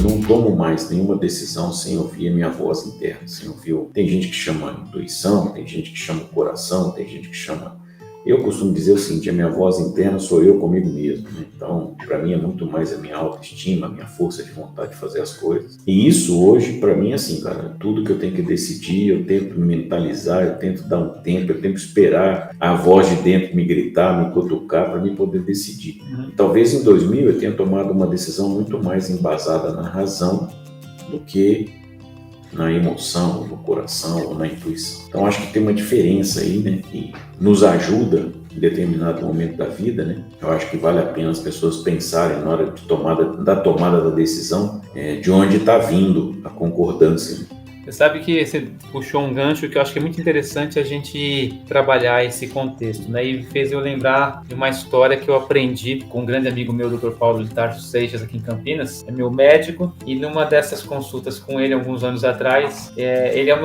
não tomo mais nenhuma decisão sem ouvir a minha voz interna, sem ouvir. Tem gente que chama intuição, tem gente que chama coração, tem gente que chama... Eu costumo dizer o seguinte, a minha voz interna sou eu comigo mesmo, né? Então, para mim é muito mais a minha autoestima, a minha força de vontade de fazer as coisas. E isso hoje, para mim, é assim, cara, tudo que eu tenho que decidir, eu tento me mentalizar, eu tento dar um tempo, eu tento esperar a voz de dentro me gritar, me cutucar, para mim poder decidir. E talvez em 2000 eu tenha tomado uma decisão muito mais embasada na razão do que na emoção, no coração ou na intuição. Então acho que tem uma diferença aí, né, que nos ajuda em determinado momento da vida, né? Eu acho que vale a pena as pessoas pensarem na hora de tomada da decisão, de onde está vindo a concordância. Você sabe que você puxou um gancho que eu acho que é muito interessante a gente trabalhar esse contexto, né? E fez eu lembrar de uma história que eu aprendi com um grande amigo meu, Dr. Paulo de Tarso Seixas, aqui em Campinas. É meu médico, e numa dessas consultas com ele, alguns anos atrás, ele é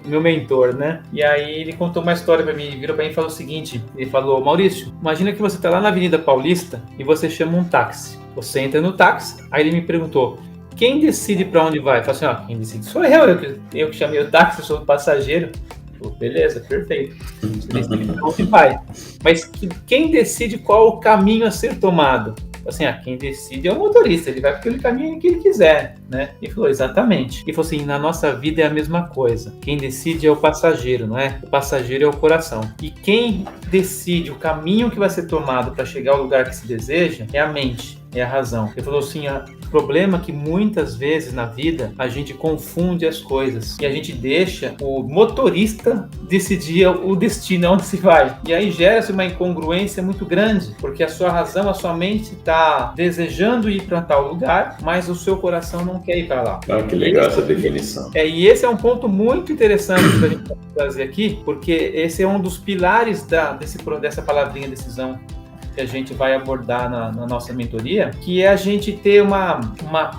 meu mentor, né? E aí ele contou uma história para mim, virou para mim e falou o seguinte, ele falou: Maurício, imagina que você está lá na Avenida Paulista e você chama um táxi. Você entra no táxi, aí ele me perguntou: quem decide para onde vai? Eu falei assim, quem decide sou eu que chamei o táxi, eu sou o passageiro. Eu falei, beleza, perfeito. Você decide para onde vai. Mas quem decide qual o caminho a ser tomado? Eu falei assim, quem decide é o motorista, ele vai por aquele caminho que ele quiser, né? E falou, exatamente. E falou assim, na nossa vida é a mesma coisa. Quem decide é o passageiro, não é? O passageiro é o coração. E quem decide o caminho que vai ser tomado para chegar ao lugar que se deseja é a mente. É a razão. Ele falou assim, o problema é que muitas vezes na vida a gente confunde as coisas e a gente deixa o motorista decidir o destino onde se vai. E aí gera-se uma incongruência muito grande, porque a sua razão, a sua mente está desejando ir para tal lugar, mas o seu coração não quer ir para lá. Ah, que legal essa definição. E esse é um ponto muito interessante para a gente trazer aqui, porque esse é um dos pilares dessa palavrinha decisão que a gente vai abordar na nossa mentoria, que é a gente ter uma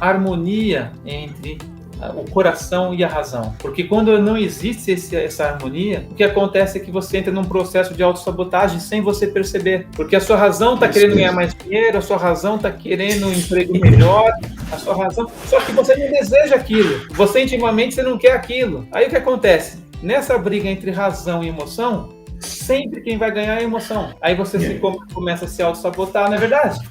harmonia entre o coração e a razão. Porque quando não existe essa harmonia, o que acontece é que você entra num processo de autossabotagem sem você perceber. Porque a sua razão está querendo ganhar mais dinheiro, a sua razão está querendo um emprego melhor, a sua razão... Só que você não deseja aquilo. Você intimamente você não quer aquilo. Aí o que acontece? Nessa briga entre razão e emoção, sempre quem vai ganhar é a emoção. Aí você começa a se auto-sabotar, não é verdade?